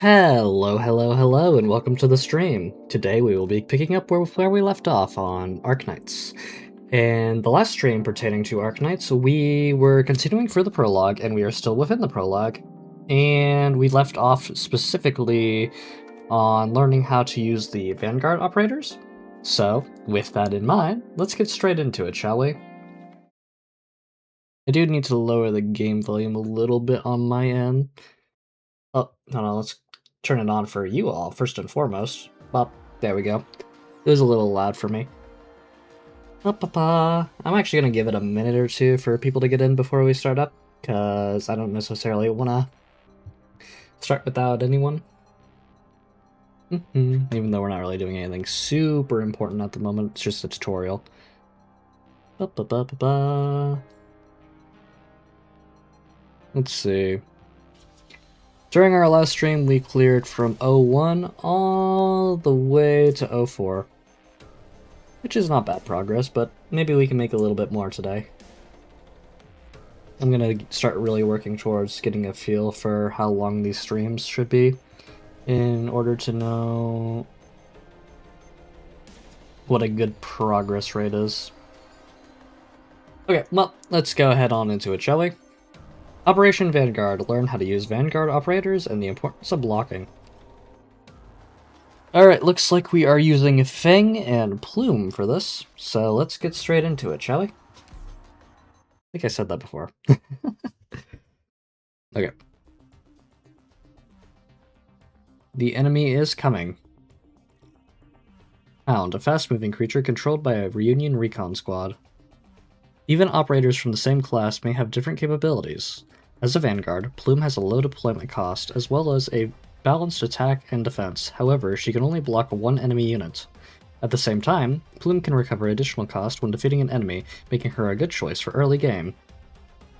Hello, hello, hello, and welcome to the stream. Today we will be picking up where we left off on Arknights. And the last stream pertaining to Arknights, we were continuing for the prologue, and we are still within the prologue. And we left off specifically on learning how to use the Vanguard operators. So, with that in mind, let's get straight into it, shall we? I do need to lower the game volume a little bit on my end. Oh, no, let's turn it on for you all, first and foremost. Well, there we go. It was a little loud for me. I'm actually going to give it a minute or two for people to get in before we start up, because I don't necessarily want to start without anyone. Even though we're not really doing anything super important at the moment, it's just a tutorial. Let's see. During our last stream, we cleared from 01 all the way to 04. Which is not bad progress, but maybe we can make a little bit more today. I'm gonna start really working towards getting a feel for how long these streams should be in order to know what a good progress rate is. Okay, well, let's go ahead on into it, shall we? Operation Vanguard. Learn how to use Vanguard operators and the importance of blocking. Alright, looks like we are using Fang and Plume for this, so let's get straight into it, shall we? I think I said that before. Okay. The enemy is coming. Hound, a fast-moving creature controlled by a Reunion Recon Squad. Even operators from the same class may have different capabilities. As a Vanguard, Plume has a low deployment cost, as well as a balanced attack and defense. However, she can only block one enemy unit. At the same time, Plume can recover additional cost when defeating an enemy, making her a good choice for early game.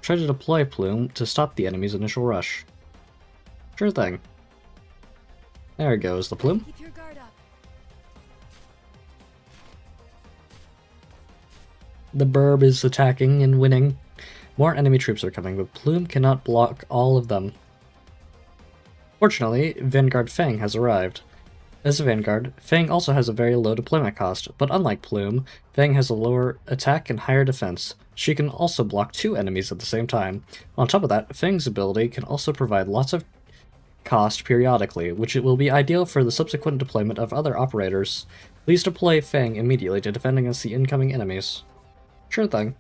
Try to deploy Plume to stop the enemy's initial rush. Sure thing. There goes the Plume. Keep your guard up. The Burb is attacking and winning. More enemy troops are coming, but Plume cannot block all of them. Fortunately, Vanguard Fang has arrived. As a Vanguard, Fang also has a very low deployment cost, but unlike Plume, Fang has a lower attack and higher defense. She can also block two enemies at the same time. On top of that, Fang's ability can also provide lots of cost periodically, which will be ideal for the subsequent deployment of other operators. Please deploy Fang immediately to defend against the incoming enemies. Sure thing.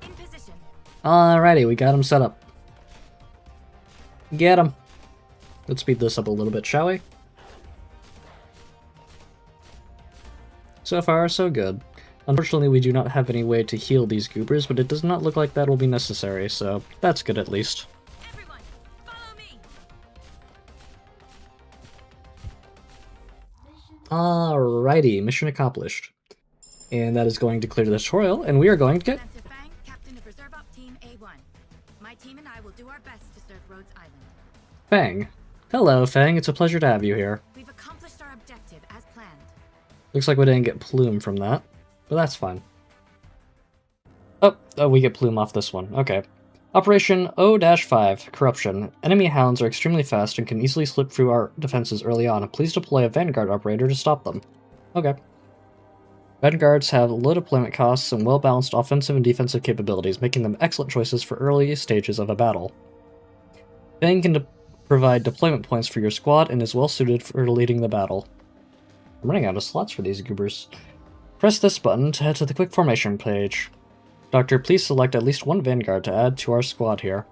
In position. Alrighty, we got him set up. Get him. Let's speed this up a little bit, shall we? So far, so good. Unfortunately, we do not have any way to heal these goobers, but it does not look like that will be necessary, so that's good at least. Everyone, follow me. Alrighty, mission accomplished. And that is going to clear the tutorial, and we are going to get... Commander Fang, Captain of Reserve Op Team A1. My team and I will do our best to serve Rhodes Island. Fang. Hello, Fang. It's a pleasure to have you here. We've accomplished our objective as planned. Looks like we didn't get Plume from that, but that's fine. Oh, we get Plume off this one. Okay. Operation O-5, Corruption. Enemy hounds are extremely fast and can easily slip through our defenses early on. Please deploy a Vanguard operator to stop them. Okay. Vanguards have low deployment costs and well-balanced offensive and defensive capabilities, making them excellent choices for early stages of a battle. Fang can provide deployment points for your squad and is well-suited for leading the battle. I'm running out of slots for these goobers. Press this button to head to the quick formation page. Doctor, please select at least one Vanguard to add to our squad here.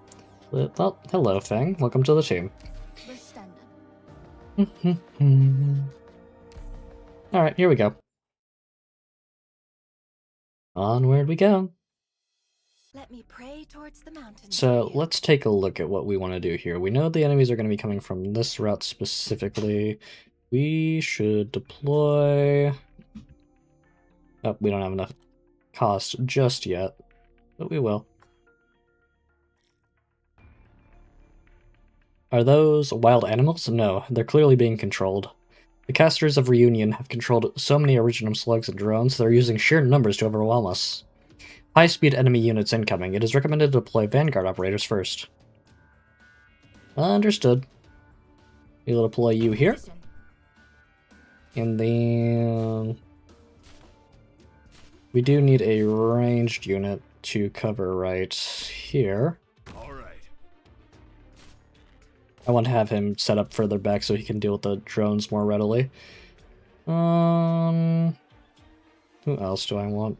Well, hello, Fang. Welcome to the team. Alright, here we go. Onward we go. Let me pray towards the mountains. So let's take a look at what we want to do here. We know the enemies are going to be coming from this route specifically. We should deploy... Oh, we don't have enough cost just yet, but we will. Are those wild animals? No, they're clearly being controlled. The casters of Reunion have controlled so many original slugs and drones, they're using sheer numbers to overwhelm us. High-speed enemy units incoming. It is recommended to deploy Vanguard operators first. Understood. We'll deploy you here. Position. And then we do need a ranged unit to cover right here. All right. I want to have him set up further back so he can deal with the drones more readily. Who else do I want?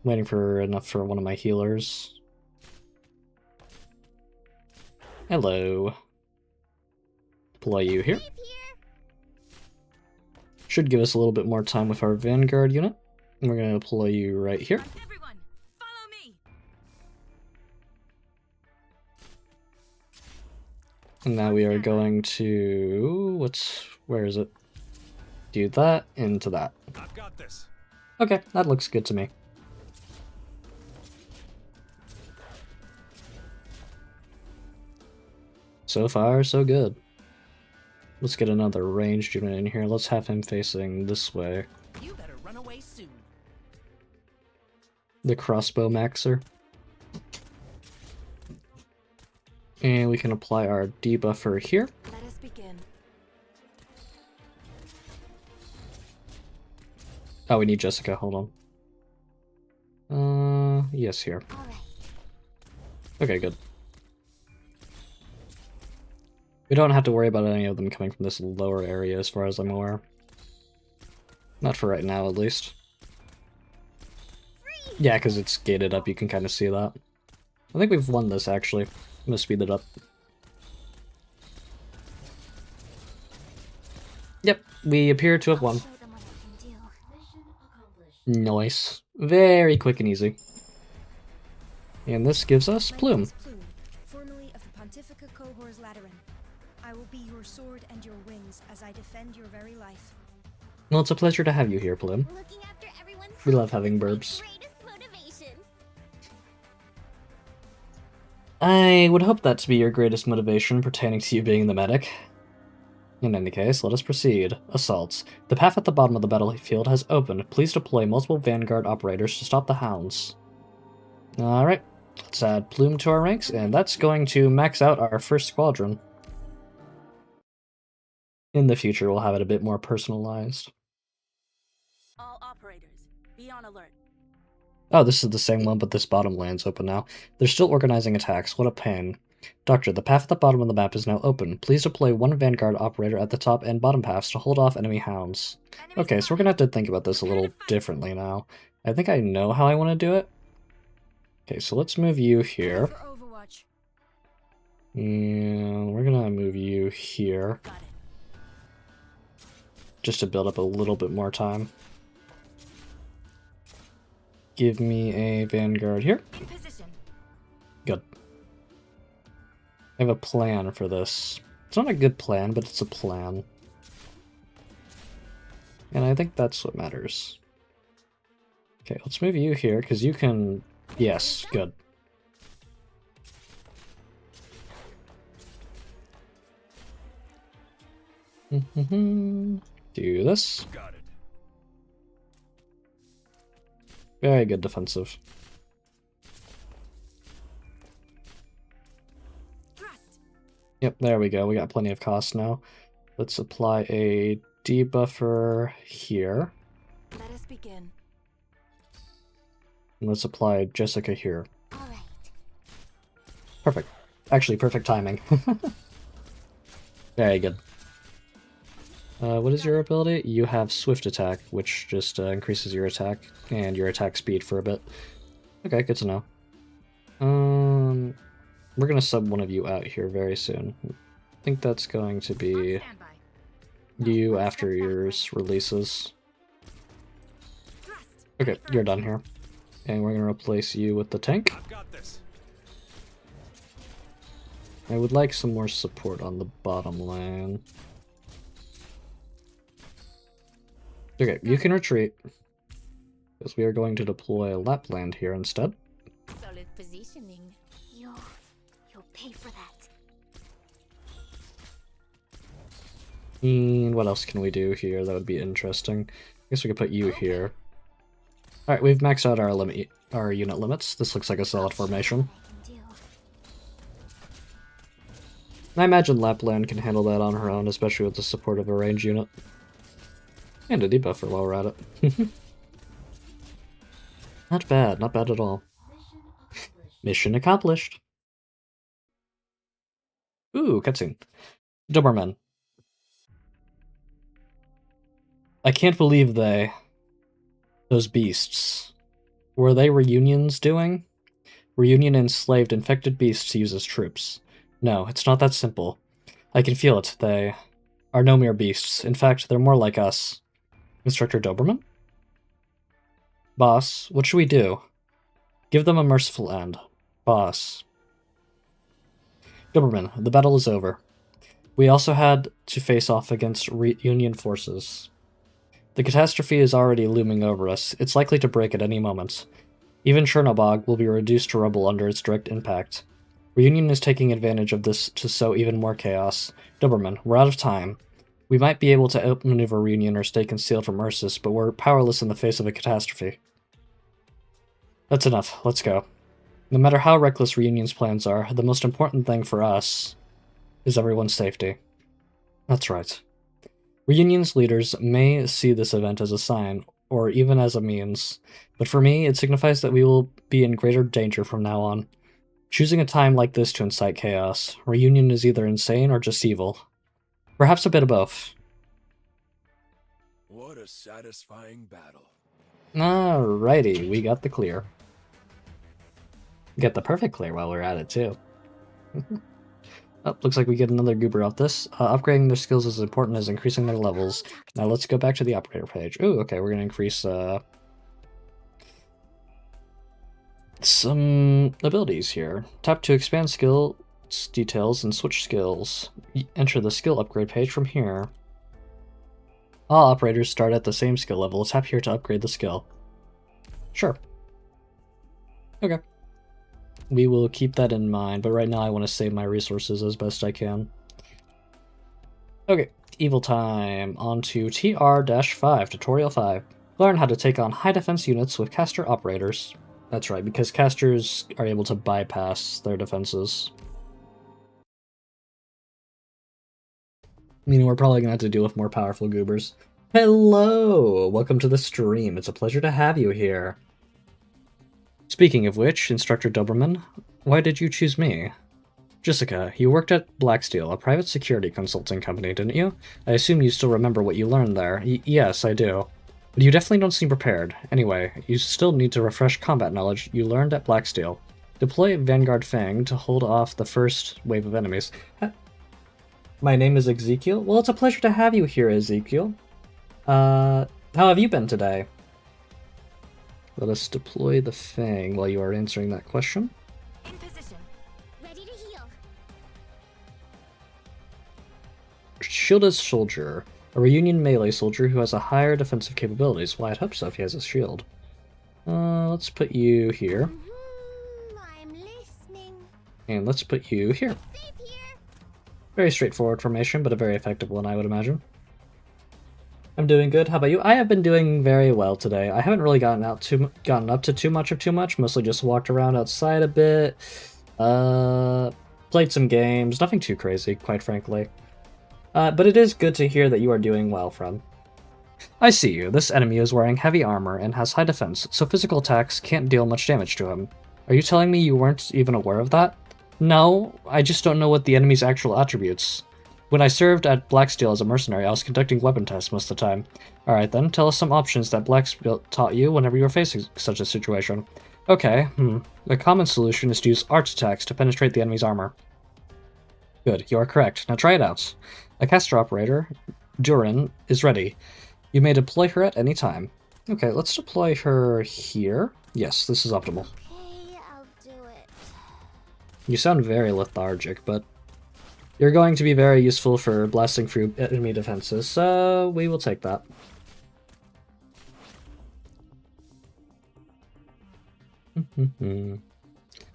Waiting for enough for one of my healers. Hello. Deploy you here. Should give us a little bit more time with our Vanguard unit. And we're going to deploy you right here. Everyone, follow me. And now we are going to... where is it? Do that into that. I've got this. Okay, that looks good to me. So far, so good. Let's get another ranged unit in here. Let's have him facing this way. You better run away soon. The crossbow maxer. And we can apply our debuffer here. Let us begin. Oh, we need Jessica, hold on. Yes, here. All right. Okay, good. We don't have to worry about any of them coming from this lower area as far as I'm aware. Not for right now, at least. Yeah, because it's gated up, you can kind of see that. I think we've won this, actually. I'm gonna speed it up. Yep, we appear to have won. Nice. Very quick and easy. And this gives us My name Plume. is Plume, formerly of the Pontifica Cohors Lateran. I will be your sword and your wings as I defend your very life. Well, it's a pleasure to have you here, Plume. Looking after everyone's We health love having is my burbs. greatest motivation. I would hope that to be your greatest motivation pertaining to you being the medic. In any case, let us proceed. Assaults. The path at the bottom of the battlefield has opened. Please deploy multiple Vanguard operators to stop the hounds. Alright, let's add Plume to our ranks, and that's going to max out our first squadron. In the future, we'll have it a bit more personalized. All operators, be on alert. Oh, this is the same one, but this bottom land's open now. They're still organizing attacks. What a pain. Doctor, the path at the bottom of the map is now open. Please deploy one Vanguard operator at the top and bottom paths to hold off enemy hounds. Okay, so we're gonna have to think about this a little differently now. I think I know how I want to do it. Okay, so let's move you here. For Overwatch. And we're gonna move you here. Got it. Just to build up a little bit more time. Give me a Vanguard here. In position. Good. I have a plan for this. It's not a good plan, but it's a plan. And I think that's what matters. Okay, let's move you here, because you can... Yes, good. Do this. Got it. Very good defensive. Thrust. Yep, there we go. We got plenty of cost now. Let's apply a debuffer here. Let us begin. And let's apply Jessica here. All right. Perfect. Actually, perfect timing. Very good. What is your ability? You have Swift Attack, which just increases your attack and your attack speed for a bit. Okay, good to know. We're gonna sub one of you out here very soon. I think that's going to be On standby. you after yours releases. Thrust. Okay, you're done here. And we're gonna replace you with the tank. I've got this. I would like some more support on the bottom line. Okay, you can retreat. Because we are going to deploy Lapland here instead. Solid positioning. You'll pay for that. And what else can we do here that would be interesting? I guess we could put you here. Alright, we've maxed out our unit limits. This looks like a solid formation. I can do. I imagine Lapland can handle that on her own, especially with the support of a range unit. And a debuffer while we're at it. Not bad, not bad at all. Mission accomplished. Ooh, cutscene. Doberman. I can't believe those beasts. Were they reunions doing? Reunion enslaved infected beasts to use as troops. No, it's not that simple. I can feel it. They are no mere beasts. In fact, they're more like us. Instructor Doberman? Boss, what should we do? Give them a merciful end. Boss. Doberman, the battle is over. We also had to face off against Union forces. The catastrophe is already looming over us. It's likely to break at any moment. Even Chernobog will be reduced to rubble under its direct impact. Reunion is taking advantage of this to sow even more chaos. Doberman, we're out of time. We might be able to outmaneuver Reunion or stay concealed from Ursus, but we're powerless in the face of a catastrophe. That's enough. Let's go. No matter how reckless Reunion's plans are, the most important thing for us is everyone's safety. That's right. Reunion's leaders may see this event as a sign, or even as a means, but for me, it signifies that we will be in greater danger from now on. Choosing a time like this to incite chaos, Reunion is either insane or just evil. Perhaps a bit of both. What a satisfying battle. Alrighty, we got the clear. Get the perfect clear while we're at it, too. Oh, looks like we get another goober off this. Upgrading their skills is as important as increasing their levels. Now let's go back to the operator page. Ooh, okay, we're going to increase some abilities here. Tap to expand skill details and switch skills. Enter the skill upgrade page from here. All operators start at the same skill level. Tap here to upgrade the skill. Sure. Okay. We will keep that in mind, but right now I want to save my resources as best I can. Okay, evil time. On to TR-5, Tutorial 5. Learn how to take on high defense units with caster operators. That's right, because casters are able to bypass their defenses. Meaning we're probably going to have to deal with more powerful goobers. Hello! Welcome to the stream. It's a pleasure to have you here. Speaking of which, Instructor Doberman, why did you choose me? Jessica, you worked at Blacksteel, a private security consulting company, didn't you? I assume you still remember what you learned there. Yes, I do. But you definitely don't seem prepared. Anyway, you still need to refresh combat knowledge you learned at Blacksteel. Deploy Vanguard Fang to hold off the first wave of enemies. My name is Ezekiel. Well, it's a pleasure to have you here, Ezekiel. How have you been today? Let us deploy the Fang while you are answering that question. In position. Ready to heal. Shielded Soldier. A Reunion melee soldier who has a higher defensive capabilities. Well, I'd hope so if he has a shield. Let's put you here. I'm listening. And let's put you here. Safe here. Very straightforward formation, but a very effective one, I would imagine. I'm doing good. How about you? I have been doing very well today. I haven't really gotten up to too much. Mostly just walked around outside a bit. Played some games. Nothing too crazy, quite frankly. But it is good to hear that you are doing well, friend. I see you. This enemy is wearing heavy armor and has high defense, so physical attacks can't deal much damage to him. Are you telling me you weren't even aware of that? No, I just don't know what the enemy's actual attributes. When I served at Blacksteel as a mercenary, I was conducting weapon tests most of the time. Alright then, tell us some options that Blacksteel taught you whenever you were facing such a situation. Okay, A common solution is to use arch attacks to penetrate the enemy's armor. Good, you are correct. Now try it out. A caster operator, Durin, is ready. You may deploy her at any time. Okay, let's deploy her here. Yes, this is optimal. Okay, I'll do it. You sound very lethargic, but you're going to be very useful for blasting through enemy defenses, so we will take that.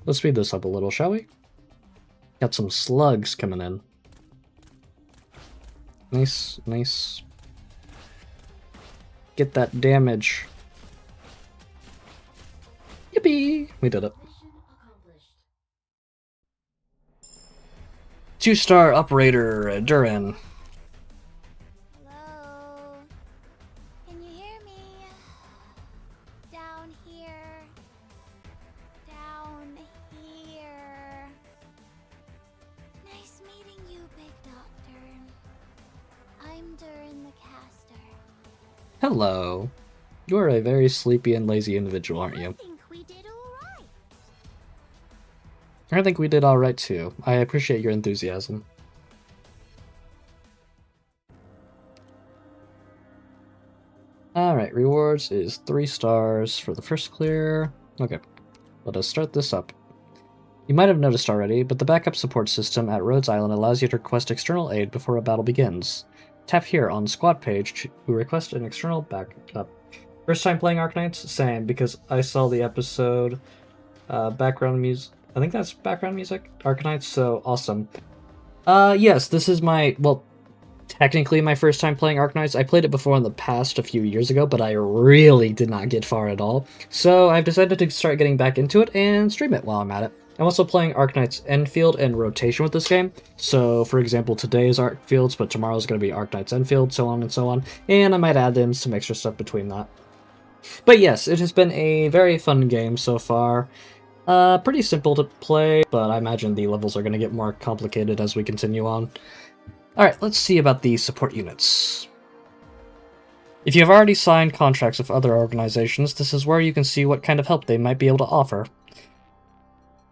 Let's speed this up a little, shall we? Got some slugs coming in. Nice, nice. Get that damage. Yippee! We did it. 2-star operator Durin. Hello? Can you hear me? Down here. Down here. Nice meeting you, Big Doctor. I'm Durin the Caster. Hello. You are a very sleepy and lazy individual, aren't you? I think we did alright. I think we did alright too. I appreciate your enthusiasm. Alright, rewards is 3 stars for the first clear. Okay, let us start this up. You might have noticed already, but the backup support system at Rhodes Island allows you to request external aid before a battle begins. Tap here on the squad page to request an external backup. First time playing Arknights? Same, because I saw the episode background music. I think that's background music? Arknights, so awesome. Yes, this is my, well, technically my first time playing Arknights. I played it before in the past a few years ago, but I really did not get far at all. So I've decided to start getting back into it and stream it while I'm at it. I'm also playing Arknights Enfield and rotation with this game. So, for example, today is Arkfields, but tomorrow's going to be Arknights Enfield, so on and so on. And I might add in some extra stuff between that. But yes, it has been a very fun game so far. Pretty simple to play, but I imagine the levels are going to get more complicated as we continue on. Alright, let's see about the support units. If you have already signed contracts with other organizations, this is where you can see what kind of help they might be able to offer.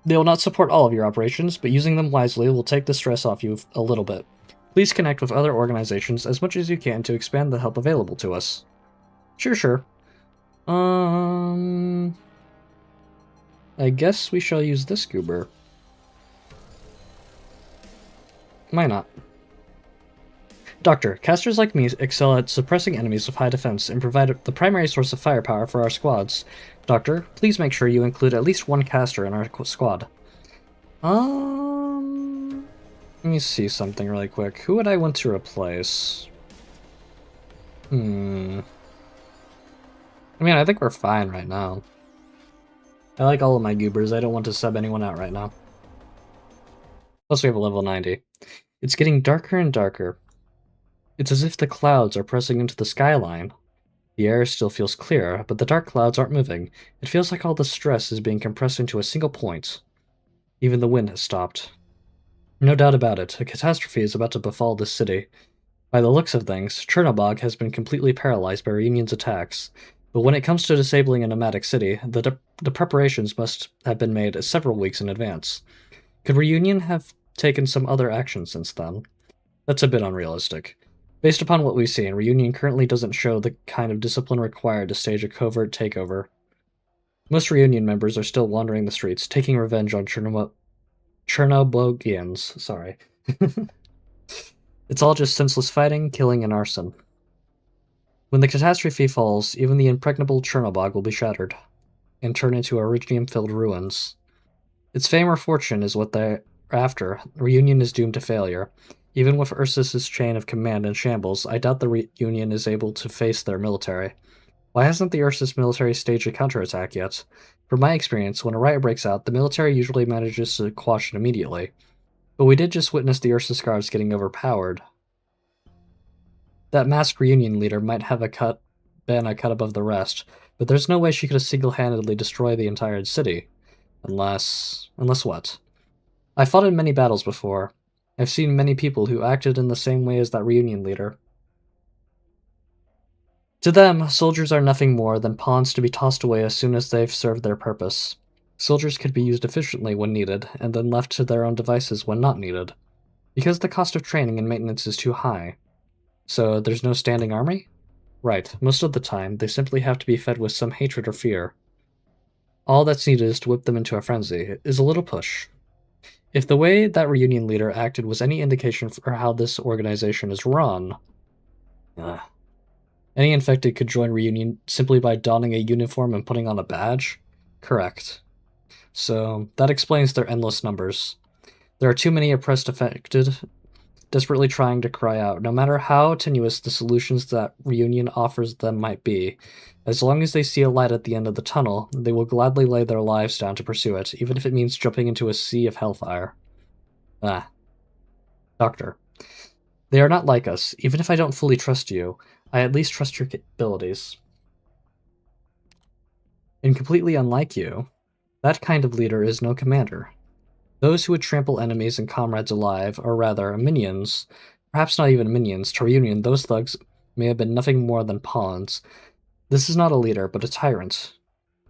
They will not support all of your operations, but using them wisely will take the stress off you a little bit. Please connect with other organizations as much as you can to expand the help available to us. Sure. I guess we shall use this goober. Why not? Doctor, casters like me excel at suppressing enemies with high defense and provide the primary source of firepower for our squads. Doctor, please make sure you include at least one caster in our squad. Let me see something really quick. Who would I want to replace? I mean, I think we're fine right now. I like all of my goobers. I don't want to sub anyone out right now. Plus we have a level 90. It's getting darker and darker. It's as if the clouds are pressing into the skyline. The air still feels clear, but the dark clouds aren't moving. It feels like all the stress is being compressed into a single point. Even the wind has stopped. No doubt about it, a catastrophe is about to befall this city. By the looks of things, Chernobog has been completely paralyzed by Reunion's attacks. But when it comes to disabling a nomadic city, the preparations must have been made several weeks in advance. Could Reunion have taken some other action since then? That's a bit unrealistic. Based upon what we've seen, Reunion currently doesn't show the kind of discipline required to stage a covert takeover. Most Reunion members are still wandering the streets, taking revenge on Chernobygians. Sorry. It's all just senseless fighting, killing, and arson. When the catastrophe falls, even the impregnable Chernobog will be shattered, and turn into Iridium-filled ruins. Its fame or fortune is what they're after. Reunion is doomed to failure. Even with Ursus's chain of command in shambles, I doubt the Reunion is able to face their military. Why hasn't the Ursus military staged a counterattack yet? From my experience, when a riot breaks out, the military usually manages to quash it immediately. But we did just witness the Ursus guards getting overpowered. That masked Reunion leader might have been a cut above the rest, but there's no way she could have single-handedly destroyed the entire city. Unless what? I fought in many battles before. I've seen many people who acted in the same way as that Reunion leader. To them, soldiers are nothing more than pawns to be tossed away as soon as they've served their purpose. Soldiers could be used efficiently when needed, and then left to their own devices when not needed. Because the cost of training and maintenance is too high. So there's no standing army? Right, most of the time, they simply have to be fed with some hatred or fear. All that's needed is to whip them into a frenzy, is a little push. If the way that Reunion leader acted was any indication for how this organization is run, any infected could join Reunion simply by donning a uniform and putting on a badge? Correct. So, that explains their endless numbers. There are too many oppressed affected, desperately trying to cry out, no matter how tenuous the solutions that Reunion offers them might be. As long as they see a light at the end of the tunnel, they will gladly lay their lives down to pursue it, even if it means jumping into a sea of hellfire. Doctor. They are not like us. Even if I don't fully trust you, I at least trust your abilities. And completely unlike you, that kind of leader is no commander. Those who would trample enemies and comrades alive, or rather, minions, perhaps not even minions, to reunion, those thugs may have been nothing more than pawns. This is not a leader, but a tyrant.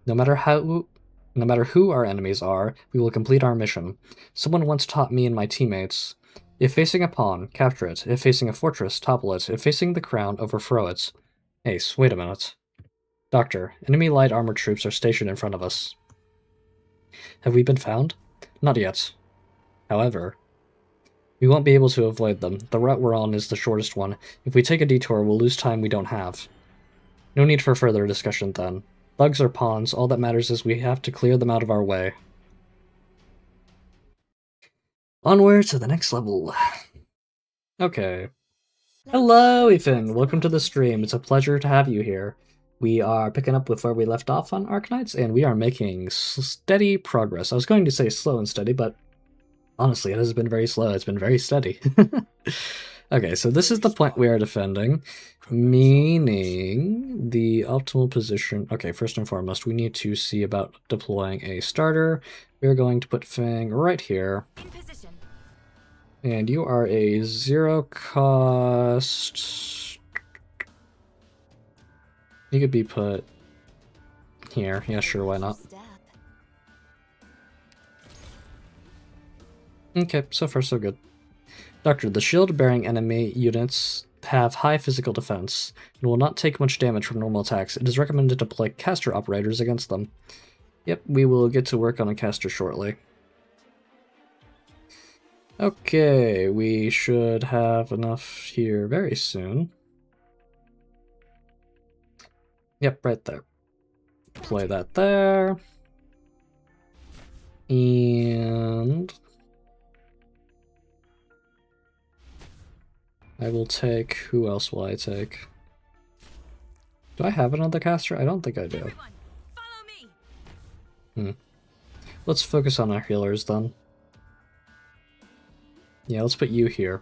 No matter who our enemies are, we will complete our mission. Someone once taught me and my teammates, if facing a pawn, capture it. If facing a fortress, topple it. If facing the crown, overthrow it. Ace, wait a minute. Doctor, enemy light armored troops are stationed in front of us. Have we been found? Not yet. However, we won't be able to avoid them. The route we're on is the shortest one. If we take a detour, we'll lose time we don't have. No need for further discussion then. Thugs are pawns, all that matters is we have to clear them out of our way. Onward to the next level. Okay. Hello, Ethan! Welcome to the stream. It's a pleasure to have you here. We are picking up with where we left off on Arknights, and we are making steady progress. I was going to say slow and steady, but honestly, it has been very slow. It's been very steady. Okay, so this is the point we are defending, meaning the optimal position. Okay, first and foremost, we need to see about deploying a starter. We're going to put Fang right here. In position. And you are a 0 cost. You could be put here. Yeah, sure, why not? Okay, so far so good. Doctor, the shield-bearing enemy units have high physical defense and will not take much damage from normal attacks. It is recommended to deploy caster operators against them. Yep, we will get to work on a caster shortly. Okay, we should have enough here very soon. Yep, right there. Play that there. And I will take... Who else will I take? Do I have another caster? I don't think I do. Everyone, follow me. Let's focus on our healers then. Yeah, let's put you here.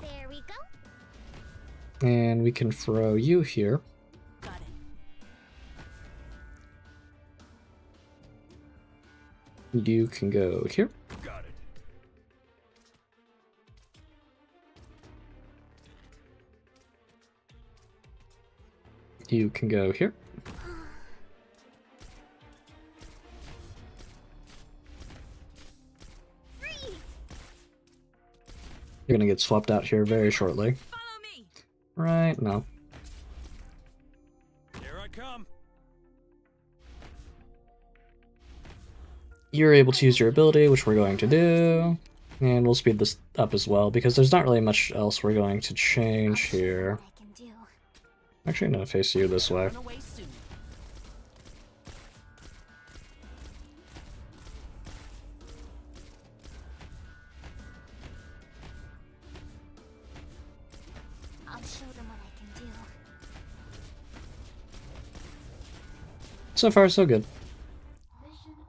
There we go. And we can throw you here. Got it. You can go here. Got it. You can go here. You're gonna get swapped out here very shortly. Follow me. Right now. Here I come. You're able to use your ability, which we're going to do. And we'll speed this up as well, because there's not really much else we're going to change here. I can do. Actually, I'm gonna face you this way. On the way soon. I'll show them what I can do. So far, so good.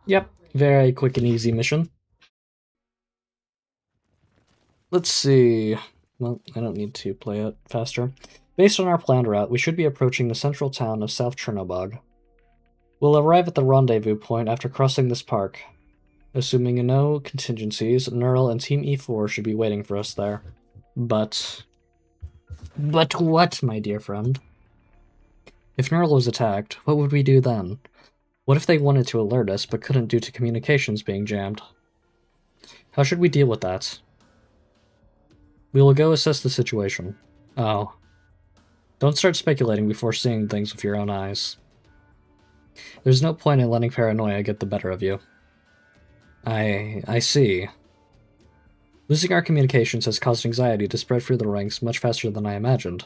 Yep, very quick and easy mission. Let's see. Well, I don't need to play it faster. Based on our planned route, we should be approaching the central town of South Chernobog. We'll arrive at the rendezvous point after crossing this park. Assuming no contingencies, Neural and Team E4 should be waiting for us there. But what, my dear friend? If Neural was attacked, what would we do then? What if they wanted to alert us, but couldn't due to communications being jammed? How should we deal with that? We will go assess the situation. Oh. Don't start speculating before seeing things with your own eyes. There's no point in letting paranoia get the better of you. I see. Losing our communications has caused anxiety to spread through the ranks much faster than I imagined,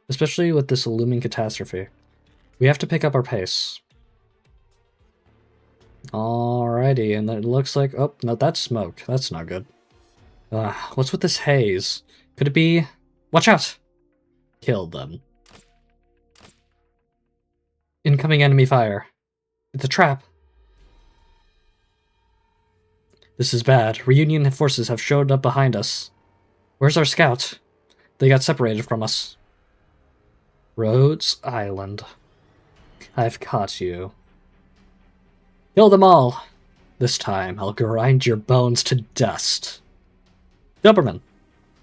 especially with this looming catastrophe. We have to pick up our pace. Alrighty, and it looks like... Oh, no, that's smoke. That's not good. What's with this haze? Could it be... Watch out! Kill them. Incoming enemy fire. It's a trap. This is bad. Reunion forces have showed up behind us. Where's our scout? They got separated from us. Rhodes Island. I've caught you. Kill them all! This time, I'll grind your bones to dust. Doberman!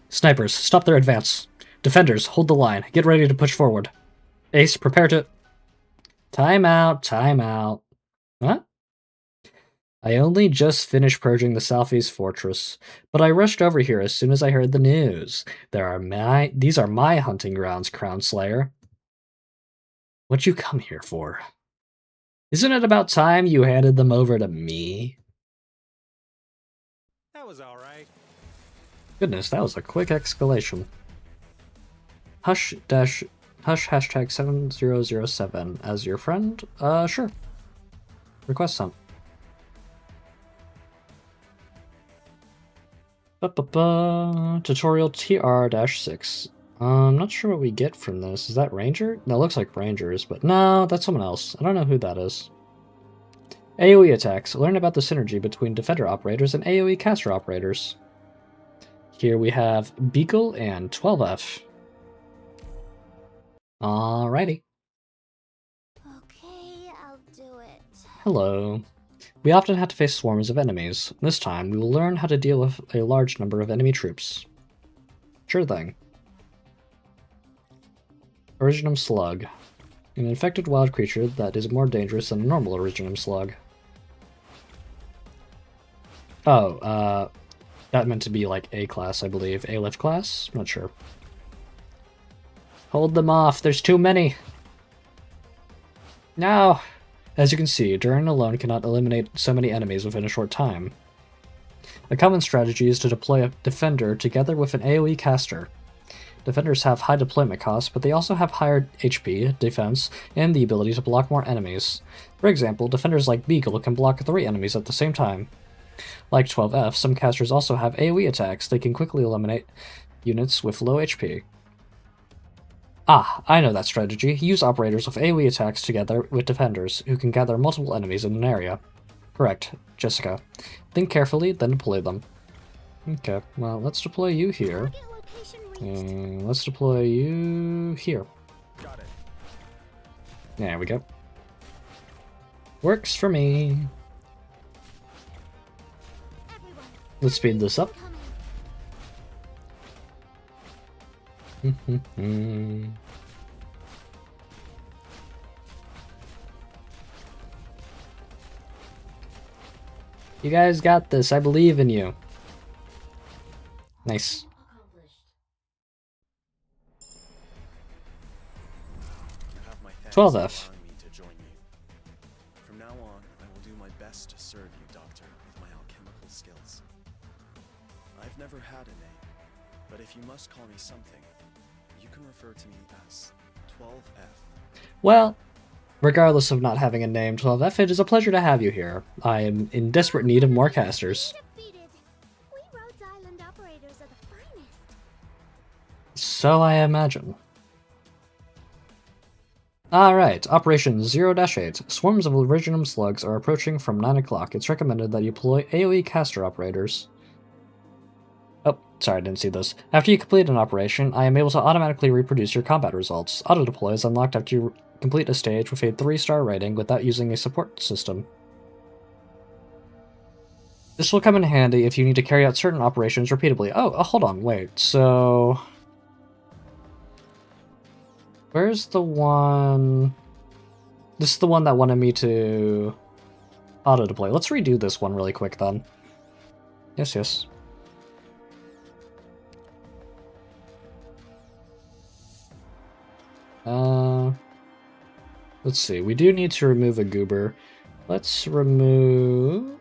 Snipers, stop their advance. Defenders, hold the line. Get ready to push forward. Ace, prepare to... Time out, time out. What? I only just finished purging the Southeast Fortress, but I rushed over here as soon as I heard the news. These are my hunting grounds, Crown Slayer. What'd you come here for? Isn't it about time you handed them over to me? That was alright. Goodness, that was a quick escalation. Hush hashtag 7007 as your friend? Sure. Request some. Tutorial TR-6. I'm not sure what we get from this. Is that Ranger? No, it looks like Rangers, but no, that's someone else. I don't know who that is. AoE attacks. Learn about the synergy between Defender operators and AoE caster operators. Here we have Beagle and 12F. Alrighty. Okay, I'll do it. Hello. We often have to face swarms of enemies. This time, we will learn how to deal with a large number of enemy troops. Sure thing. Originum Slug. An infected wild creature that is more dangerous than a normal Originum Slug. Oh, that meant to be like A class, I believe. A-lift class? Not sure. Hold them off, there's too many! No! As you can see, Durin alone cannot eliminate so many enemies within a short time. A common strategy is to deploy a defender together with an AoE caster. Defenders have high deployment costs, but they also have higher HP, defense, and the ability to block more enemies. For example, defenders like Beagle can block 3 enemies at the same time. Like 12F, some casters also have AoE attacks. They can quickly eliminate units with low HP. Ah, I know that strategy. Use operators with AoE attacks together with defenders, who can gather multiple enemies in an area. Correct, Jessica. Think carefully, then deploy them. Okay, well, let's deploy you here. And let's deploy you here. Got it. There we go. Works for me. Let's speed this up. You guys got this. I believe in you. Nice. 12F. From now on, I will do my best to serve you, Doctor, with my alchemical skills. I've never had a name, but if you must call me something, you can refer to me as 12F. Well, regardless of not having a name, 12F, it is a pleasure to have you here. I am in desperate need of more casters. We Rhodes Island operators are the finest. So I imagine. Alright, Operation 0-8. Swarms of Originum slugs are approaching from 9 o'clock. It's recommended that you deploy AoE caster operators. Oh, sorry, I didn't see this. After you complete an operation, I am able to automatically reproduce your combat results. Auto-deploy is unlocked after you complete a stage with a 3-star rating without using a support system. This will come in handy if you need to carry out certain operations repeatedly. Oh, hold on, wait, so... Where's the one... This is the one that wanted me to auto-deploy. Let's redo this one really quick, then. Yes, yes. Let's see. We do need to remove a goober. Let's remove...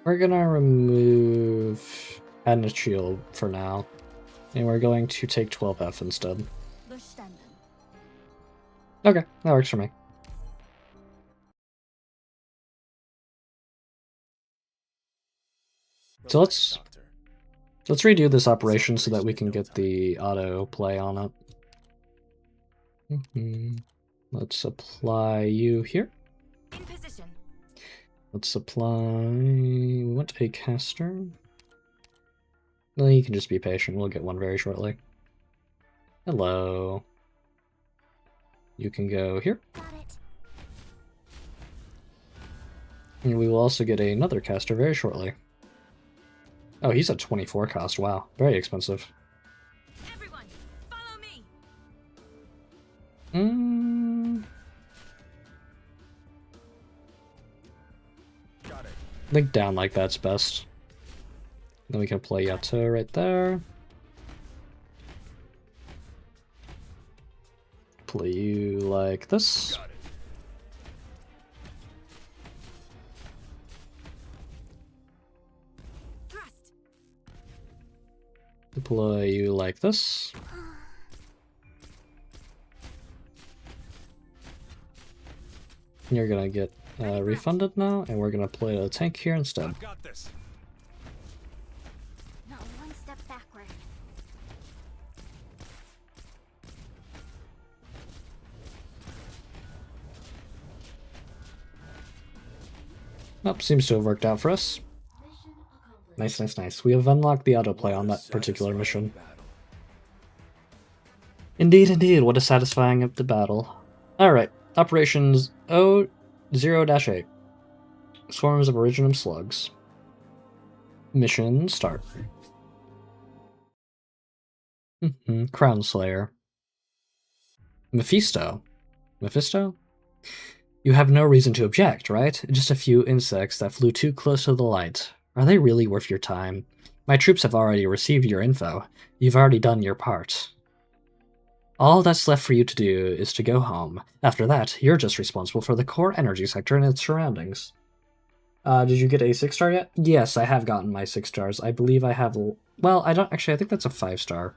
We're gonna remove Anichiel for now. And we're going to take 12F instead. Okay, that works for me. So let's redo this operation so that we can get the auto play on it. Let's apply you here. In position. Let's apply... We want a caster. Well, you can just be patient. We'll get one very shortly. Hello. You can go here. Got it. And we will also get another caster very shortly. Oh, he's at 24 cost. Wow. Very expensive. Everyone, follow me. Got it. I think down like that's best. Then we can play Yato right there. Play you like this. Got it. Thrust. Deploy you like this. You're gonna get refunded now, and we're gonna play a tank here instead. I've got this. Not one step backward. Nope, seems to have worked out for us. Nice, nice, nice. We have unlocked the autoplay on that particular mission. Indeed, indeed, what a satisfying up to battle. Alright, Operations O0-8. Swarms of Originum Slugs. Mission start. Crown Slayer. Mephisto? You have no reason to object, right? Just a few insects that flew too close to the light. Are they really worth your time? My troops have already received your info. You've already done your part. All that's left for you to do is to go home. After that, you're just responsible for the core energy sector and its surroundings. Did you get a 6-star yet? Yes, I have gotten my 6 stars. I believe I have... Well, I don't... Actually, I think that's a 5-star.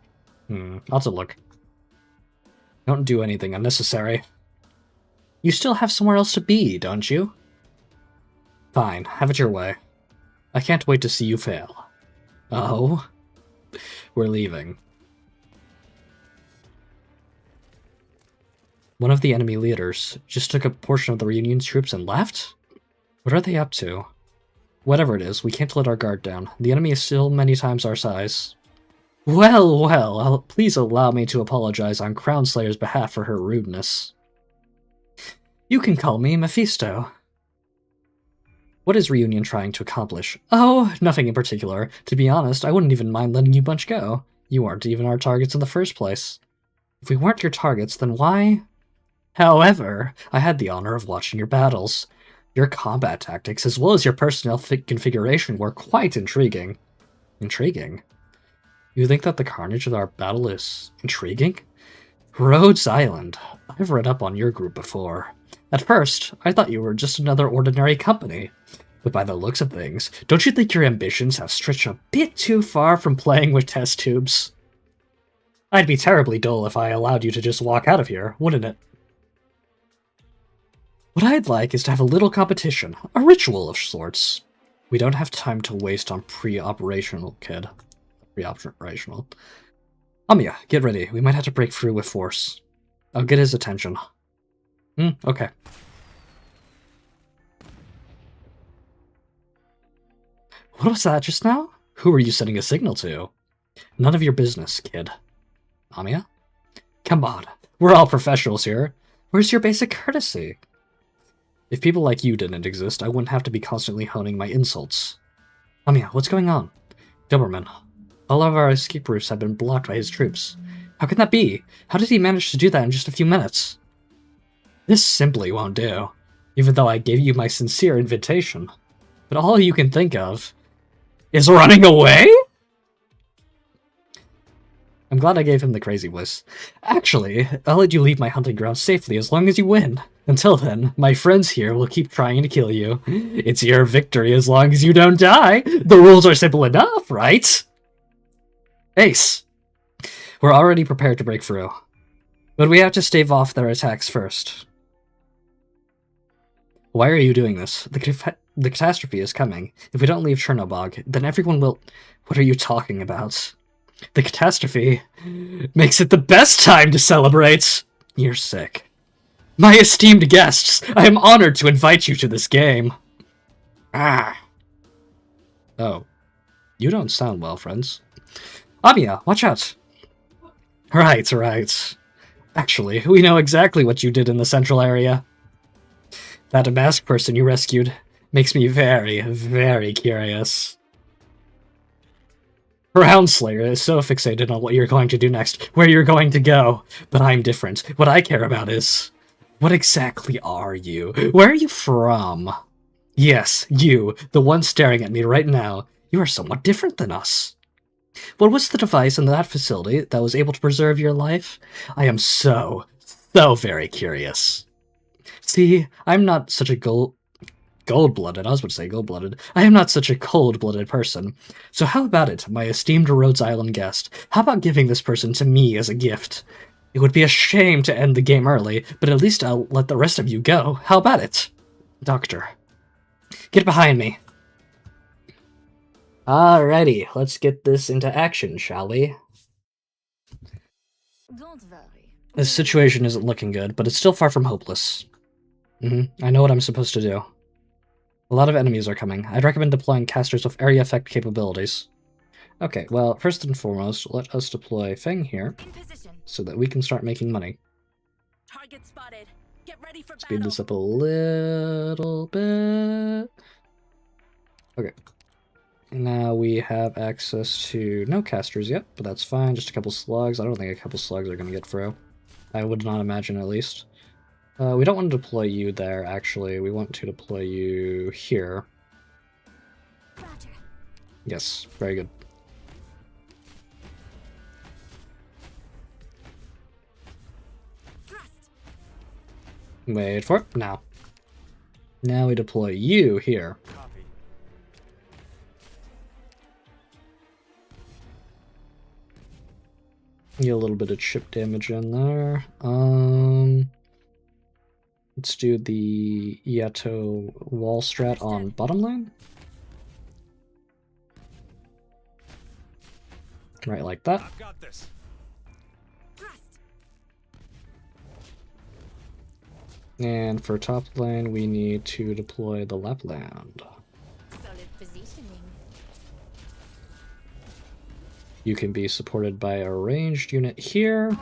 I'll have to look. Don't do anything unnecessary. You still have somewhere else to be, don't you? Fine, have it your way. I can't wait to see you fail. Oh? We're leaving. One of the enemy leaders just took a portion of the Reunion's troops and left? What are they up to? Whatever it is, we can't let our guard down. The enemy is still many times our size. Well, well, please allow me to apologize on Crown Slayer's behalf for her rudeness. You can call me Mephisto. What is Reunion trying to accomplish? Oh, nothing in particular. To be honest, I wouldn't even mind letting you bunch go. You aren't even our targets in the first place. If we weren't your targets, then why? However, I had the honor of watching your battles. Your combat tactics, as well as your personnel configuration, were quite intriguing. Intriguing? You think that the carnage of our battle is intriguing? Rhodes Island. I've read up on your group before. At first, I thought you were just another ordinary company. But by the looks of things, don't you think your ambitions have stretched a bit too far from playing with test tubes? I'd be terribly dull if I allowed you to just walk out of here, wouldn't it? What I'd like is to have a little competition, a ritual of sorts. We don't have time to waste on pre-operational, kid. Pre-operational. Amiya, get ready. We might have to break through with force. I'll get his attention. Okay. What was that just now? Who were you sending a signal to? None of your business, kid. Amiya? Come on. We're all professionals here. Where's your basic courtesy? If people like you didn't exist, I wouldn't have to be constantly honing my insults. Amiya, what's going on? Doberman. All of our escape routes have been blocked by his troops. How can that be? How did he manage to do that in just a few minutes? This simply won't do, even though I gave you my sincere invitation. But all you can think of is running away? I'm glad I gave him the crazy voice. Actually, I'll let you leave my hunting ground safely as long as you win. Until then, my friends here will keep trying to kill you. It's your victory as long as you don't die. The rules are simple enough, right? Ace. We're already prepared to break through. But we have to stave off their attacks first. Why are you doing this? The catastrophe is coming. If we don't leave Chernobog, then everyone will... What are you talking about? The catastrophe makes it the best time to celebrate! You're sick. My esteemed guests, I am honored to invite you to this game. Ah. Oh. You don't sound well, friends. Amiya, watch out. Right. Actually, we know exactly what you did in the central area. That masked person you rescued makes me very, very curious. Houndslayer is so fixated on what you're going to do next, where you're going to go. But I'm different. What I care about is... what exactly are you? Where are you from? Yes, you, the one staring at me right now. You are somewhat different than us. What was the device in that facility that was able to preserve your life? I am so very curious. See, I'm not such a gold-blooded, I was about to say gold-blooded. I am not such a cold-blooded person. So how about it, my esteemed Rhodes Island guest? How about giving this person to me as a gift? It would be a shame to end the game early, but at least I'll let the rest of you go. How about it? Doctor. Get behind me. Alrighty, let's get this into action, shall we? Don't worry. This situation isn't looking good, but it's still far from hopeless. I know what I'm supposed to do. A lot of enemies are coming. I'd recommend deploying casters with area effect capabilities. Okay, well, first and foremost, let us deploy Feng here, In position. so that we can start making money. Target spotted. Get ready for Speed battle. this up a little bit. Okay. And now we have access to no casters yet, but that's fine. Just a couple slugs. I don't think a couple slugs are going to get through. I would not imagine, at least. We don't want to deploy you there, actually. We want to deploy you here. Roger. Yes, very good. Thrust. Wait for it. Now. Now we deploy you here. Copy. Get a little bit of chip damage in there. Let's do the Yato wall strat on bottom lane. Right like that. I've got this. Thrust. And for top lane, we need to deploy the Lapland. Solid positioning. You can be supported by a ranged unit here. All right.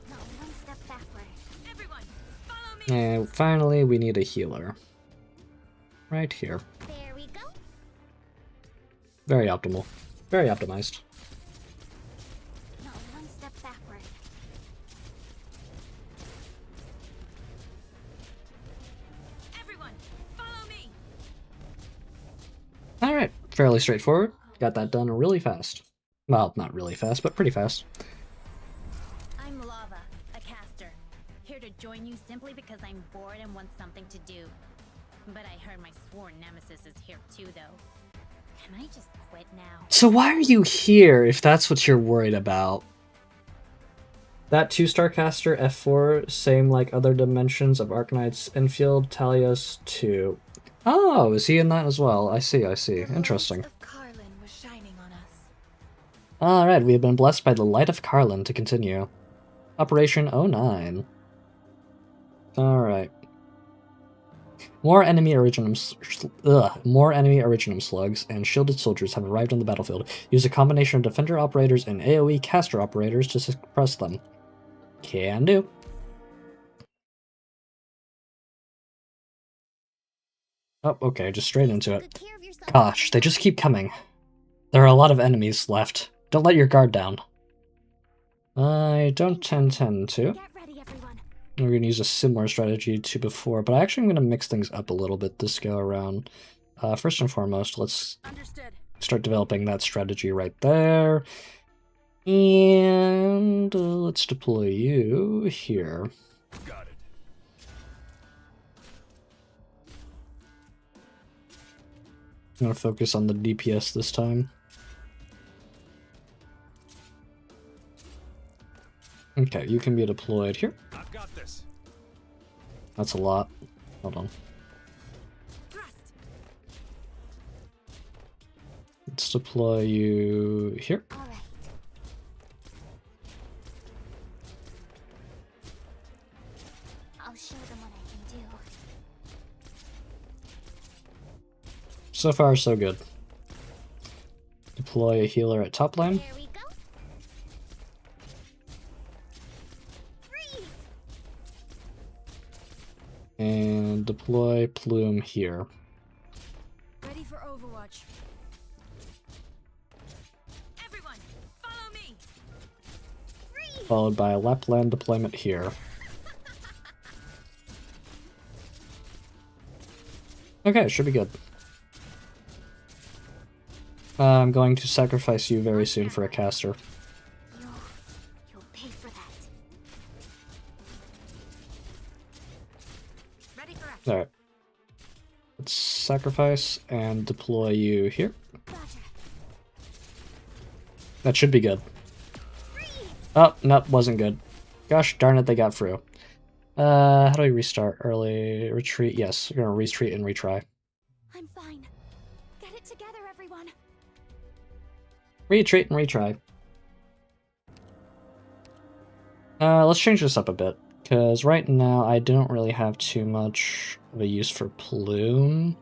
No, one step backward. Everyone, follow me. And finally, we need a healer. Right here. There we go. Very optimal. Very optimized. No, one step backward. Everyone, follow me. Alright, fairly straightforward. Got that done really fast. Well, not really fast, but pretty fast. I'm Lava, a caster. Here to join you simply because I'm bored and want something to do. But I heard my sworn nemesis is here too, though. Can I just quit now? So why are you here if that's what you're worried about? That 2-star caster, F4, same like other dimensions of Arknights, Infield, Talios 2. Oh, is he in that as well? I see. Interesting. Of Carlin was shining on us. Alright, we have been blessed by the light of Carlin to continue. Operation 09. Alright. More enemy Originum slugs and shielded soldiers have arrived on the battlefield. Use a combination of defender operators and AoE caster operators to suppress them. Can do. Oh, okay, just straight into it. Good care of yourself. Gosh, they just keep coming. There are a lot of enemies left. Don't let your guard down. I don't tend to. Get ready, everyone. We're going to use a similar strategy to before, but I actually am going to mix things up a little bit this go around. First and foremost, let's Understood. start developing that strategy right there. And let's deploy you here. Got it. I'm going to focus on the DPS this time. Okay, you can be deployed here. I've got this. That's a lot. Hold on. Thrust. Let's deploy you here. All right. I'll show them what I can do. So far, so good. Deploy a healer at top lane. There we go. Freeze! And deploy Plume here. Ready for Overwatch. Everyone, follow me. Followed by a Lapland deployment here. Okay, should be good. I'm going to sacrifice you very soon for a caster. You'll pay for that. Ready for action. Alright. Let's sacrifice and deploy you here. Roger. That should be good. Oh, nope, wasn't good. Gosh darn it, they got through. How do we restart? Early retreat? Yes, we're gonna retreat and retry. I'm fine. Get it together, everyone. Retreat and retry. Let's change this up a bit, because right now I don't really have too much of a use for Plume.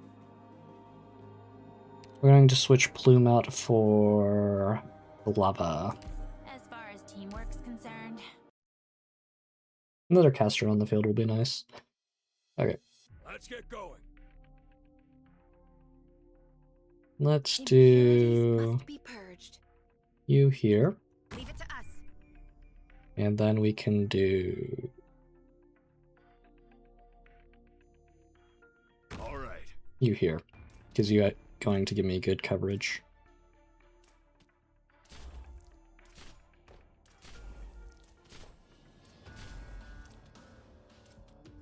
We're going to switch Plume out for Lava. As far as teamwork's concerned, Another caster on the field will be nice. Okay, Let's get going. let's Impurities do must be purged. you here, Leave it to us. and then we can do All right. you here, because you are going to give me good coverage.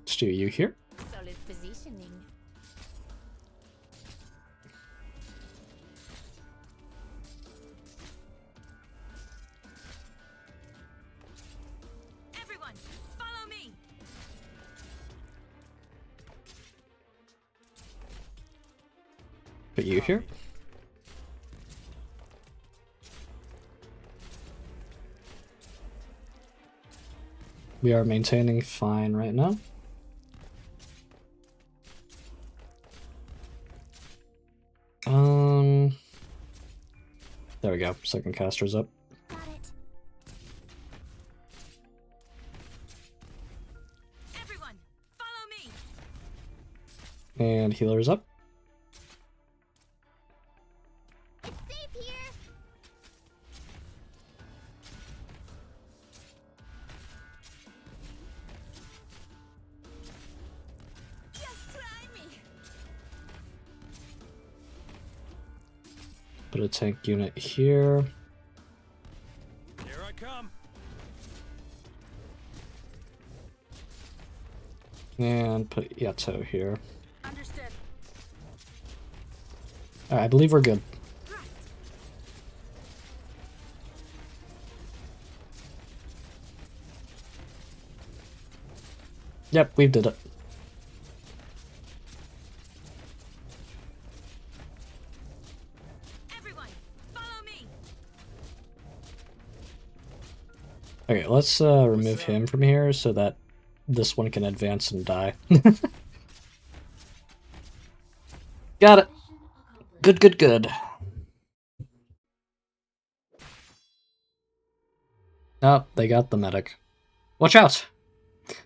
Let's do you here. solid positioning. Everyone, follow me. Put you here. We are maintaining fine right now. There we go. Second caster's up. Got it. Everyone, follow me. And healer's up. It's safe here. Just try me. Put a tank unit here. Here I come. And put Yato here. Understood. Alright, I believe we're good. Thrust. Yep, we did it. Everyone, follow me. Okay, let's remove him from here so that this one can advance and die. Got it. Good, good, good. Oh, they got the medic. Watch out!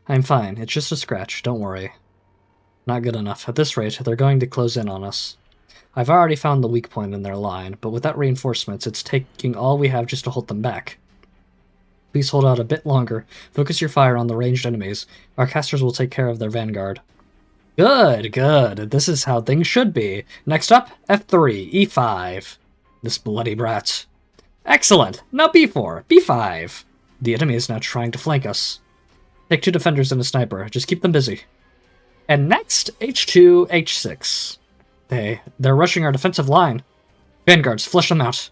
I'm fine. It's just a scratch. Don't worry. Not good enough. At this rate, they're going to close in on us. I've already found the weak point in their line, but without reinforcements, it's taking all we have just to hold them back. Please hold out a bit longer. Focus your fire on the ranged enemies. Our casters will take care of their Vanguard. Good, good. This is how things should be. Next up, F3, E5. This bloody brat. Excellent. Now B4, B5. The enemy is now trying to flank us. Take 2 defenders and a sniper. Just keep them busy. And next, H2, H6. They're rushing our defensive line. Vanguards, flush them out.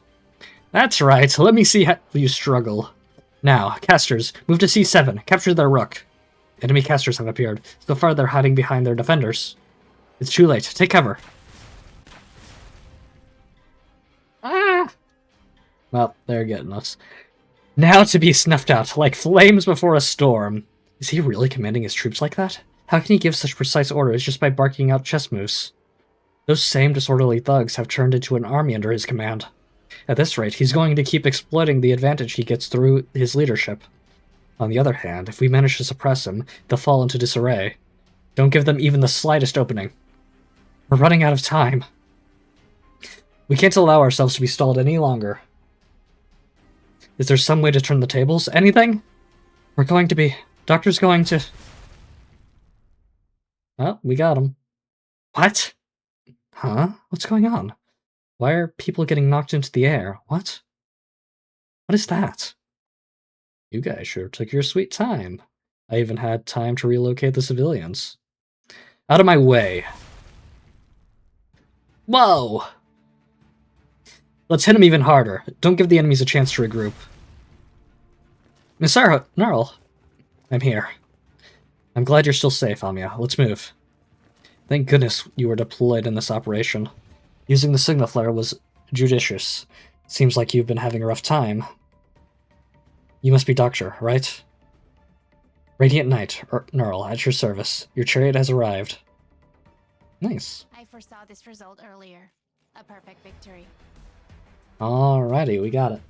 That's right. Let me see how you struggle. Now, casters, move to C7. Capture their rook. Enemy casters have appeared. So far, they're hiding behind their defenders. It's too late. Take cover. Ah! Well, they're getting us. Now to be snuffed out, like flames before a storm. Is he really commanding his troops like that? How can he give such precise orders just by barking out chess moves? Those same disorderly thugs have turned into an army under his command. At this rate, he's going to keep exploiting the advantage he gets through his leadership. On the other hand, if we manage to suppress him, they'll fall into disarray. Don't give them even the slightest opening. We're running out of time. We can't allow ourselves to be stalled any longer. Is there some way to turn the tables? Anything? We're going to be... Doctor's going to... Oh, we got him. What? Huh? What's going on? Why are people getting knocked into the air? What? What is that? You guys sure took your sweet time. I even had time to relocate the civilians. Out of my way. Whoa! Let's hit him even harder. Don't give the enemies a chance to regroup. Miss Gnarl, I'm here. I'm glad you're still safe, Anya. Let's move. Thank goodness you were deployed in this operation. Using the signal flare was judicious. Seems like you've been having a rough time. You must be Doctor, right? Radiant Knight, Gnarl, at your service. Your chariot has arrived. Nice. I foresaw this result earlier. A perfect victory. Alrighty, we got it.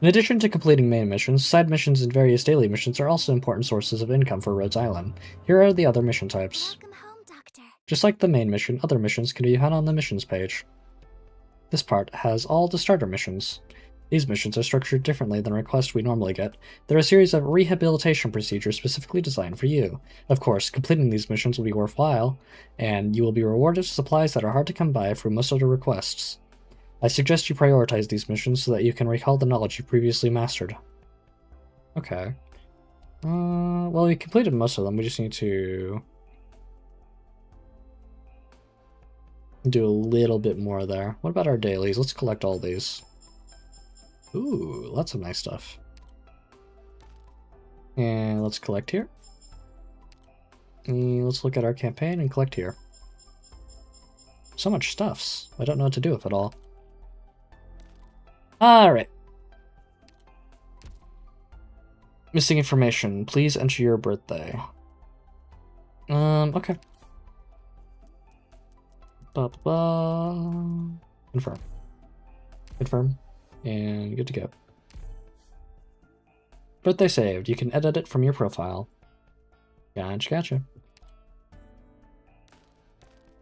In addition to completing main missions, side missions and various daily missions are also important sources of income for Rhodes Island. Here are the other mission types. Welcome home, Doctor. Just like the main mission, other missions can be found on the missions page. This part has all the starter missions. These missions are structured differently than requests we normally get. They're a series of rehabilitation procedures specifically designed for you. Of course, completing these missions will be worthwhile, and you will be rewarded with supplies that are hard to come by through most other requests. I suggest you prioritize these missions so that you can recall the knowledge you previously mastered. Okay. Well, we completed most of them. We just need to do a little bit more there. What about our dailies? Let's collect all these. Ooh, lots of nice stuff. And let's collect here. And let's look at our campaign and collect here. So much stuffs. I don't know what to do with it all. Alright. Missing information. Please enter your birthday. Okay. Confirm. Confirm. And good to go. Birthday saved. You can edit it from your profile. Gotcha.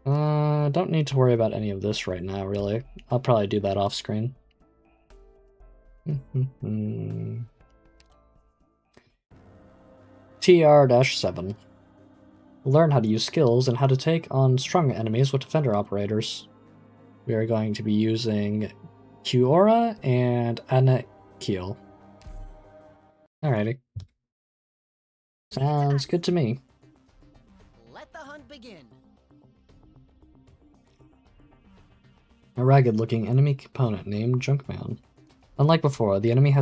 Don't need to worry about any of this right now, really. I'll probably do that off screen. TR-7. Learn how to use skills and how to take on strong enemies with defender operators. We are going to be using Kiora and Anakil. Alrighty. Sounds good to me. Let the hunt begin. A ragged-looking enemy component named Junkman. Unlike before, the enemy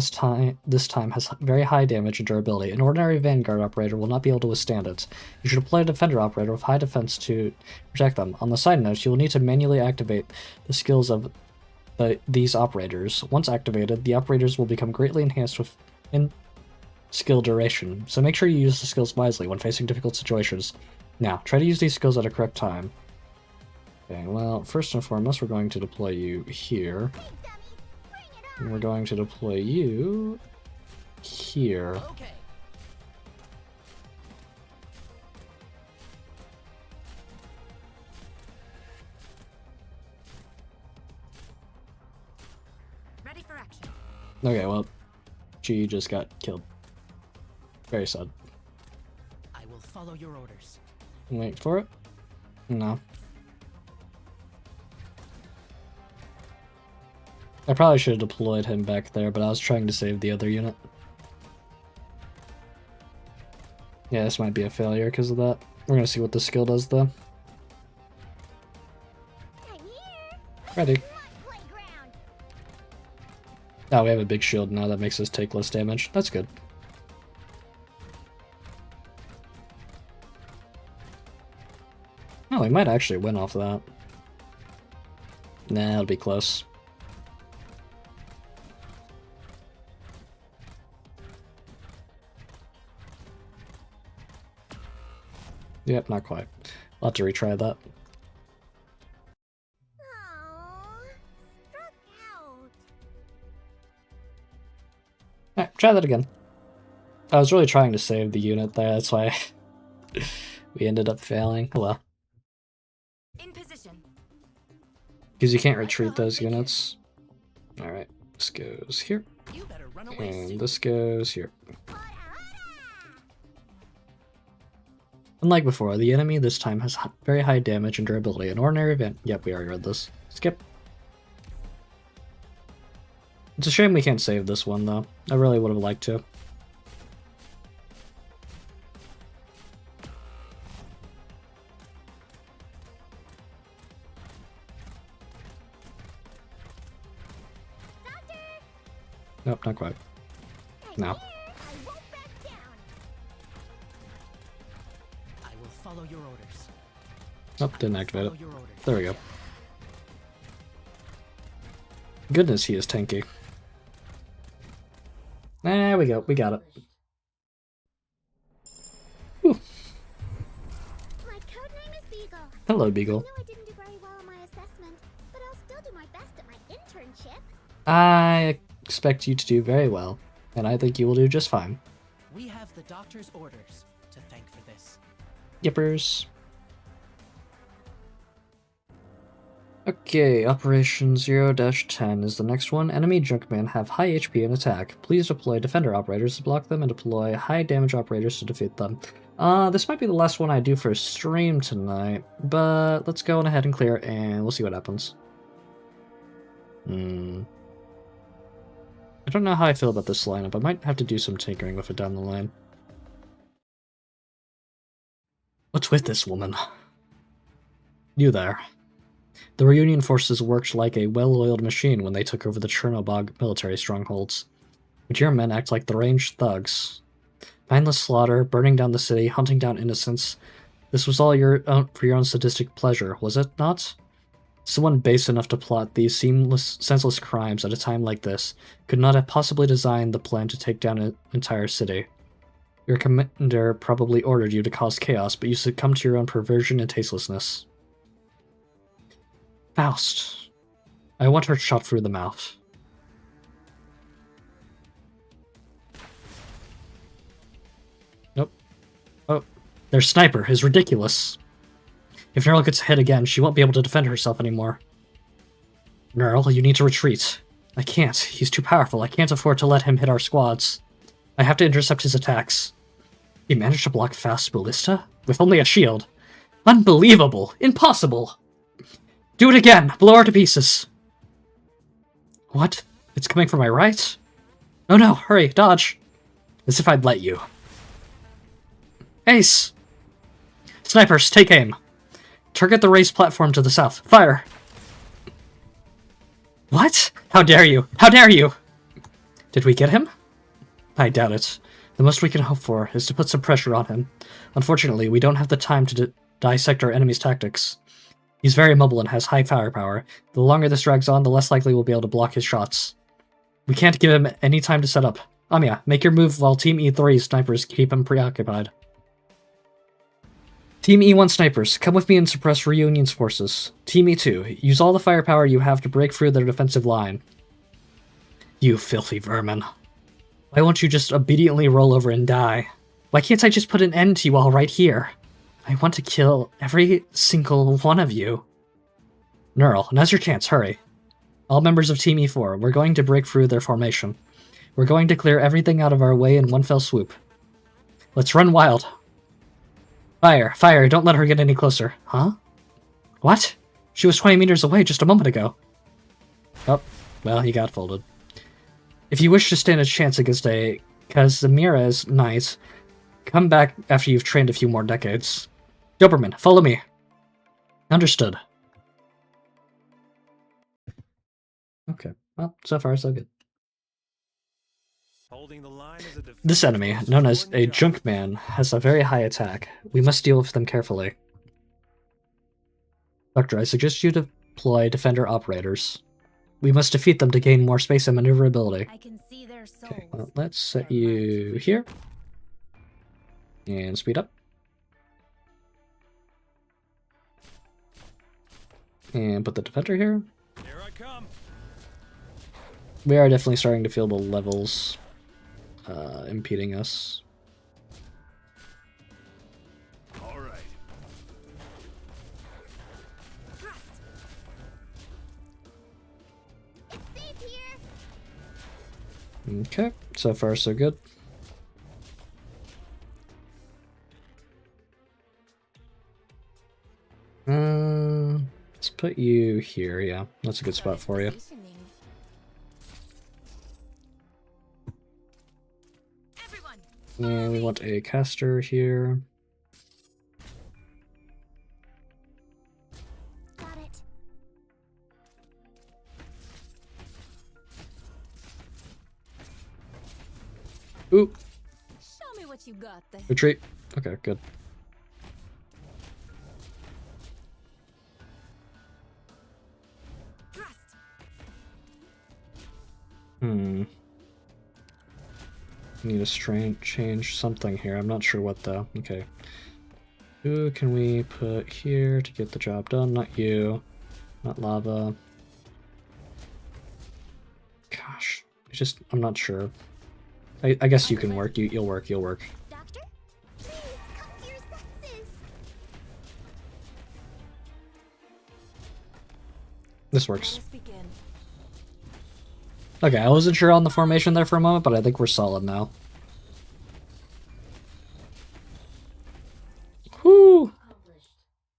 this time has very high damage and durability. An ordinary Vanguard operator will not be able to withstand it. You should deploy a defender operator with high defense to protect them. On the side note, you will need to manually activate the skills of these operators. Once activated, the operators will become greatly enhanced in skill duration, so make sure you use the skills wisely when facing difficult situations. Now, try to use these skills at a correct time. Okay, well, first and foremost, we're going to deploy you here. And we're going to deploy you here. Okay. Ready for action. Okay, well, she just got killed. Very sad. I will follow your orders. Wait for it? No. I probably should have deployed him back there, but I was trying to save the other unit. Yeah, this might be a failure because of that. We're gonna see what the skill does, though. I'm here. Ready. Playground. Oh, we have a big shield now that makes us take less damage. That's good. Oh, we might actually win off that. Nah, it'll be close. Yep, not quite. I'll have to retry that. Oh, struck out. Alright, try that again. I was really trying to save the unit there, that's why we ended up failing. Oh well. In position. Because you can't retreat those units. Alright, this goes here. You better run away And soon. this goes here. Unlike before, the enemy this time has very high damage and durability. An ordinary event. Yep, we already read this. Skip. It's a shame we can't save this one, though. I really would have liked to. Nope, not quite. No. I won't back down. I will follow your orders. Nope, didn't activate Follow it. your orders. There we go. Goodness, he is tanky. There we go, we got it. Whew. My codename is Beagle. Hello, I Beagle. know I didn't do very well on my assessment, but I'll still do my best at my internship. I expect you to do very well, and I think you will do just fine. We have the doctor's orders to thank for this. Yippers. Okay, Operation 0-10 is the next one. Enemy Junkmen have high HP and attack. Please deploy Defender Operators to block them and deploy high damage Operators to defeat them. This might be the last one I do for stream tonight, but let's go on ahead and clear and we'll see what happens. I don't know how I feel about this lineup. I might have to do some tinkering with it down the line. What's with this woman? You there. The Reunion forces worked like a well-oiled machine when they took over the Chernobog military strongholds. But your men act like deranged thugs. Mindless slaughter, burning down the city, hunting down innocents. This was all for your own sadistic pleasure, was it not? Someone base enough to plot these senseless crimes at a time like this could not have possibly designed the plan to take down an entire city. Your commander probably ordered you to cause chaos, but you succumbed to your own perversion and tastelessness. Faust. I want her shot through the mouth. Nope. Oh, their sniper is ridiculous. If Nerl gets hit again, she won't be able to defend herself anymore. Nerl, you need to retreat. I can't. He's too powerful. I can't afford to let him hit our squads. I have to intercept his attacks. He managed to block Faust's ballista? With only a shield. Unbelievable! Impossible! Do it again! Blow her to pieces! What? It's coming from my right? Oh no, hurry, dodge! As if I'd let you. Ace! Snipers, take aim! Target the raised platform to the south. Fire! What? How dare you? How dare you? Did we get him? I doubt it. The most we can hope for is to put some pressure on him. Unfortunately, we don't have the time to dissect our enemy's tactics. He's very mobile and has high firepower. The longer this drags on, the less likely we'll be able to block his shots. We can't give him any time to set up. Amiya, make your move while Team E3 snipers keep him preoccupied. Team E1 snipers, come with me and suppress Reunion's forces. Team E2, use all the firepower you have to break through their defensive line. You filthy vermin. Why won't you just obediently roll over and die? Why can't I just put an end to you all right here? I want to kill every single one of you. Nerl, now's your chance, hurry. All members of Team E4, we're going to break through their formation. We're going to clear everything out of our way in one fell swoop. Let's run wild. Fire, fire, don't let her get any closer. Huh? What? She was 20 meters away just a moment ago. Oh, well, he got folded. If you wish to stand a chance against a Kazimierz knight, come back after you've trained a few more decades. Doberman, follow me. Understood. Okay, well, so far so good. Holding the line is a This enemy, known as a Junkman, has a very high attack. We must deal with them carefully. Doctor, I suggest you deploy Defender Operators. We must defeat them to gain more space and maneuverability. I can see their souls. Okay, well, let's set you here. And speed up. And put the defender here. Here I come. We are definitely starting to feel the levels impeding us. All right. It's safe here. Okay, so far so good. Let's put you here, yeah. That's a good spot for you. Everyone, And we want a caster here. Got it. Ooh, show me what you got there. retreat. Okay, good. Thrust. Need to change something here. I'm not sure what though. Okay. Who can we put here to get the job done? Not you. Not lava. Gosh. I'm not sure. I guess you can work. You'll work. You'll work. Doctor? Please, come to your senses. This works. Let's begin. Okay, I wasn't sure on the formation there for a moment, but I think we're solid now. Whew!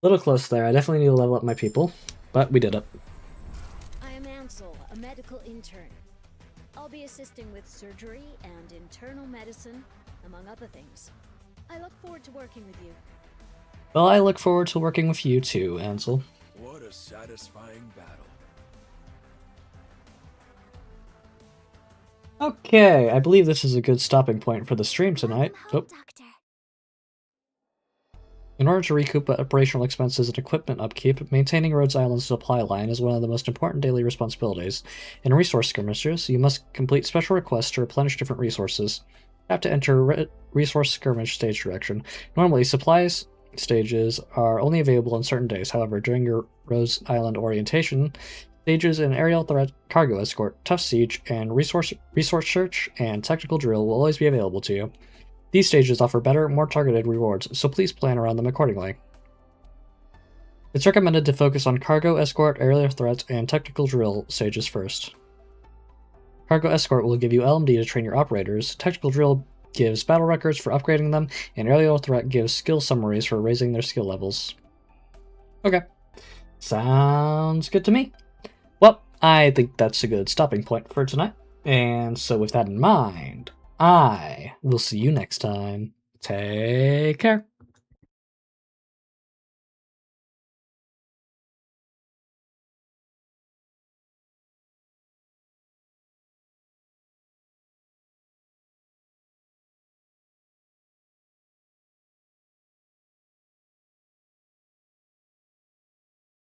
Little close there. I definitely need to level up my people, but we did it. I am Ansel, a medical intern. I'll be assisting with surgery and internal medicine, among other things. I look forward to working with you. Well, I look forward to working with you too, Ansel. What a satisfying battle. Okay, I believe this is a good stopping point for the stream tonight. Welcome Oh. home, Doctor. In order to recoup operational expenses and equipment upkeep, maintaining Rhodes Island's supply line is one of the most important daily responsibilities. In resource skirmishes, you must complete special requests to replenish different resources. Tap to enter resource skirmish stage direction. Normally, supplies stages are only available on certain days. However, during your Rhodes Island orientation, stages in aerial threat, cargo escort, tough siege, and resource search and tactical drill will always be available to you. These stages offer better, more targeted rewards, so please plan around them accordingly. It's recommended to focus on cargo escort, aerial threat, and tactical drill stages first. Cargo escort will give you LMD to train your operators, tactical drill gives battle records for upgrading them, and aerial threat gives skill summaries for raising their skill levels. Okay. Sounds good to me. Well, I think that's a good stopping point for tonight. And so with that in mind, I will see you next time. Take care.